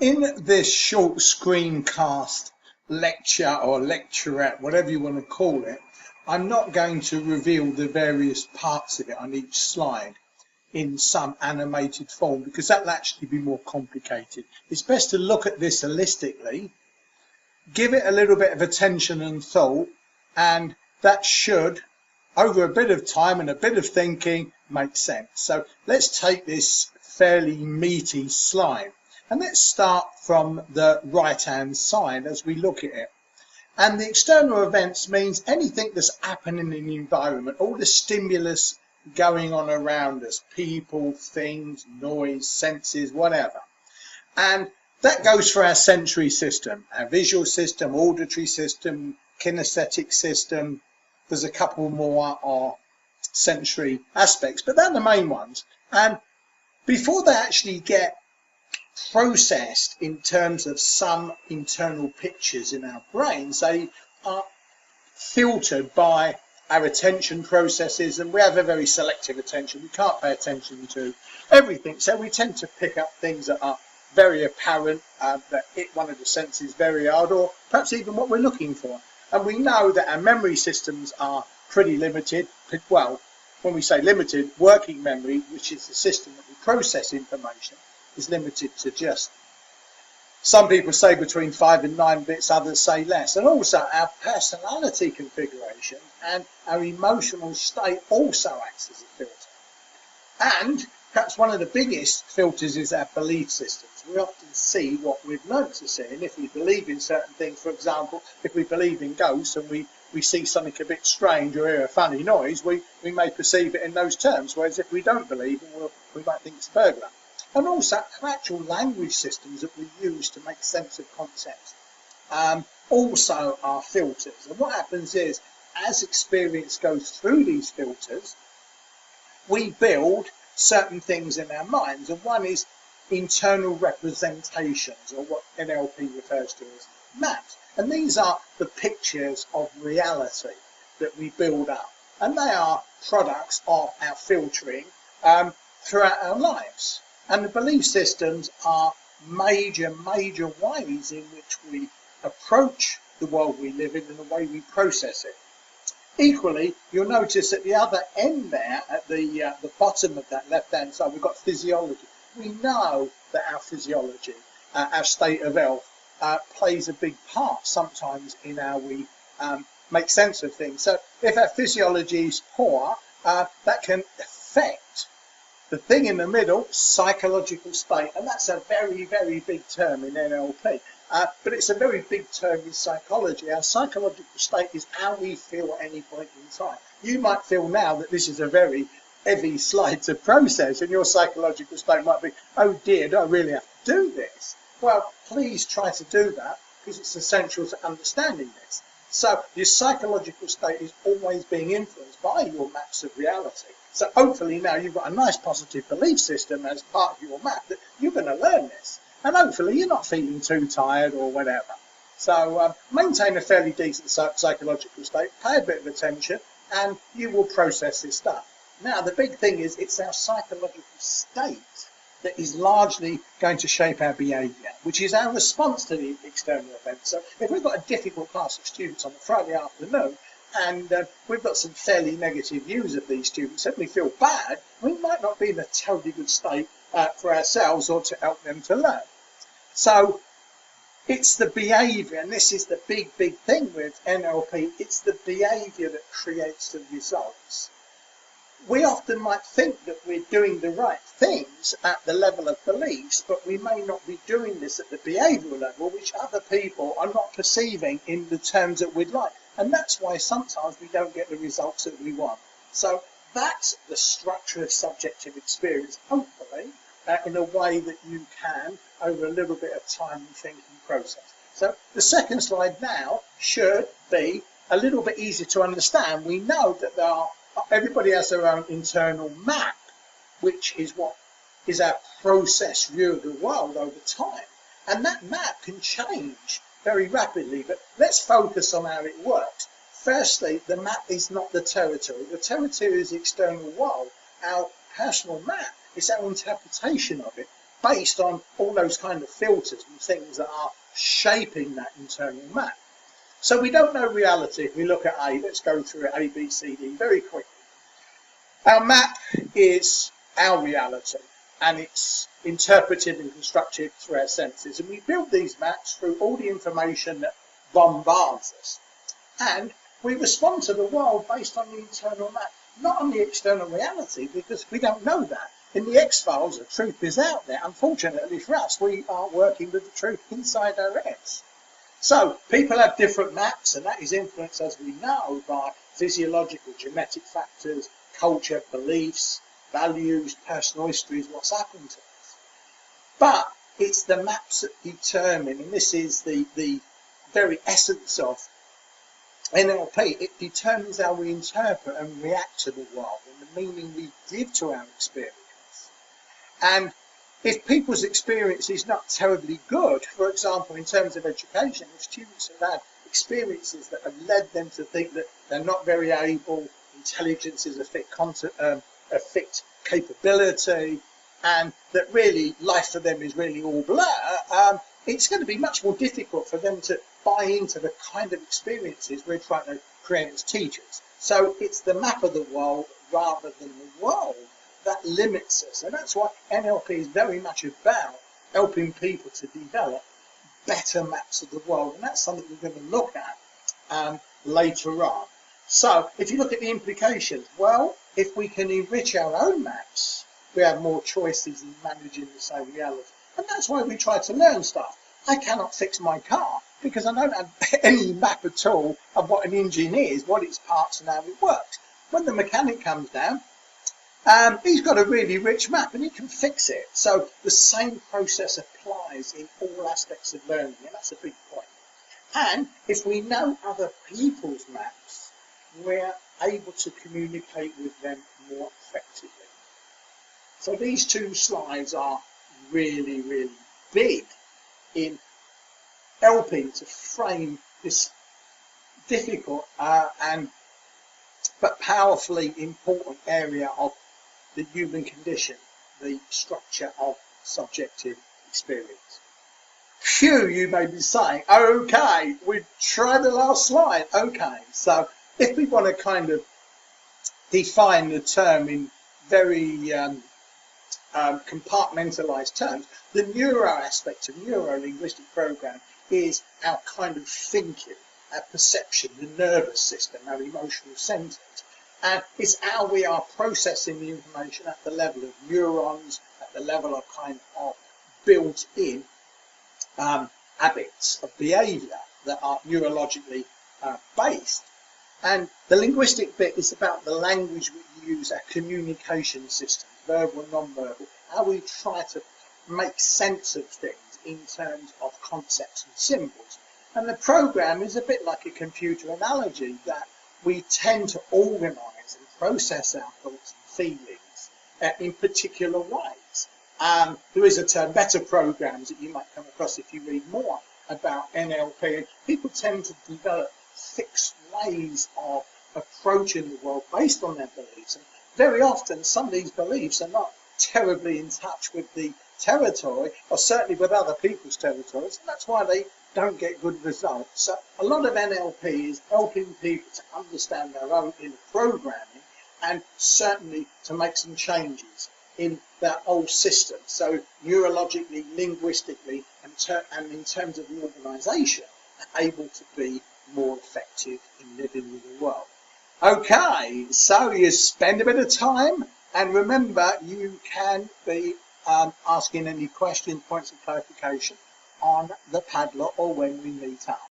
In this short screencast lecture or lecturette, whatever you want to call it, I'm not going to reveal the various parts of it on each slide in some animated form because that'll actually be more complicated. It's best to look at this holistically, give it a little bit of attention and thought, and that should, over a bit of time and a bit of thinking, make sense. So let's take this fairly meaty slide. And let's start from the right-hand side as we look at it. And the external events means anything that's happening in the environment, all the stimulus going on around us, people, things, noise, senses, whatever. And that goes for our sensory system, our visual system, auditory system, kinesthetic system. There's a couple more sensory aspects, but they're the main ones. And before they actually get processed in terms of some internal pictures in our brains, they are filtered by our attention processes, and we have a very selective attention. We can't pay attention to everything, so we tend to pick up things that are very apparent, that hit one of the senses very hard, or perhaps even what we're looking for. And we know that our memory systems are pretty limited. Well, when we say limited, working memory, which is the system that we process information, is limited to just, some people say between 5 and 9 bits, others say less. And also our personality configuration and our emotional state also acts as a filter. And perhaps one of the biggest filters is our belief systems. We often see what we've learned to see, and if we believe in certain things, for example, if we believe in ghosts and we see something a bit strange or hear a funny noise, we may perceive it in those terms, whereas if we don't believe, we might think it's a burglar. And also our actual language systems that we use to make sense of concepts also are filters. And what happens is, as experience goes through these filters, we build certain things in our minds. And one is internal representations, or what NLP refers to as maps. And these are the pictures of reality that we build up. And they are products of our filtering throughout our lives. And the belief systems are major ways in which we approach the world we live in and the way we process it. Equally, you'll notice at the other end there, at the bottom of that left-hand side, we've got physiology. We know that our physiology, our state of health, plays a big part sometimes in how we make sense of things. So if our physiology is poor, that can affect the thing in the middle, psychological state, and that's a very big term in NLP, but it's a very big term in psychology. Our psychological state is how we feel at any point in time. You might feel now that this is a very heavy slide to process, and your psychological state might be, oh dear, do I really have to do this? Well, please try to do that, because it's essential to understanding this. So your psychological state is always being influenced by your maps of reality. So hopefully now you've got a nice positive belief system as part of your map that you're going to learn this. And hopefully you're not feeling too tired or whatever. So maintain a fairly decent psychological state, pay a bit of attention, and you will process this stuff. Now the big thing is it's our psychological state that is largely going to shape our behaviour, which is our response to the external events. So if we've got a difficult class of students on a Friday afternoon, and we've got some fairly negative views of these students, and we feel bad, we might not be in a terribly good state for ourselves or to help them to learn. So it's the behaviour, and this is the big thing with NLP, it's the behaviour that creates the results. We often might think that we're doing the right things at the level of beliefs, but we may not be doing this at the behavioural level, which other people are not perceiving in the terms that we'd like. And that's why sometimes we don't get the results that we want. So that's the structure of subjective experience, hopefully, in a way that you can, over a little bit of time and thinking process. So the second slide now should be a little bit easier to understand. We know that everybody has their own internal map, which is what is our process view of the world over time. And that map can change very rapidly, but let's focus on how it works. Firstly, the map is not the territory. The territory is the external world. Our personal map is our interpretation of it. based on all those kind of filters and things that are shaping that internal map. So we don't know reality. If we look at A, let's go through it, A, B, C, D, very quickly. Our map is our reality, and it's interpreted and constructed through our senses. And we build these maps through all the information that bombards us. And we respond to the world based on the internal map, not on the external reality, because we don't know that. In the X-Files, the truth is out there. Unfortunately for us, we are working with the truth inside our heads. So people have different maps, and that is influenced, as we know, by physiological, genetic factors, culture, beliefs, values, personal histories, what's happened to us. But it's the maps that determine, and this is the very essence of NLP, it determines how we interpret and react to the world and the meaning we give to our experience. And if people's experience is not terribly good, for example, in terms of education, if students have had experiences that have led them to think that they're not very able, intelligence is a fixed capability, and that really life for them is really all blur, it's going to be much more difficult for them to buy into the kind of experiences we're trying to create as teachers. So it's the map of the world rather than the world that limits us. And that's why NLP is very much about helping people to develop better maps of the world. And that's something we're going to look at later on. So if you look at the implications, well, if we can enrich our own maps, we have more choices in managing the same reality. And that's why we try to learn stuff. I cannot fix my car because I don't have any map at all of what an engine is, what its parts and how it works. When the mechanic comes down, he's got a really rich map and he can fix it. So the same process applies in all aspects of learning, and that's a big point. And if we know other people's maps, we're able to communicate with them more effectively. So these two slides are really, really big in helping to frame this difficult but powerfully important area of the human condition, the structure of subjective experience. Phew, you may be saying, okay, we've tried the last slide. Okay, so if we want to kind of define the term in very compartmentalized terms, the neuro aspect of neuro-linguistic program is our kind of thinking, our perception, the nervous system, our emotional centers. And it's how we are processing the information at the level of neurons, at the level of kind of built-in habits of behavior that are neurologically based. And the linguistic bit is about the language we use, our communication systems, verbal and non-verbal, how we try to make sense of things in terms of concepts and symbols. And the program is a bit like a computer analogy, that we tend to organize and process our thoughts and feelings in particular ways. There is a term, better programs, that you might come across if you read more about NLP. People tend to develop fixed ways of approaching the world based on their beliefs. And very often, some of these beliefs are not terribly in touch with the territory, or certainly with other people's territories, and that's why they don't get good results. So a lot of NLP is helping people to understand their own inner programming and certainly to make some changes in their whole system. So neurologically, linguistically, and in terms of the organisation, are able to be more effective in living with the world. Okay, so you spend a bit of time, and remember, you can be asking any questions, points of clarification on the Padlet or when we meet up.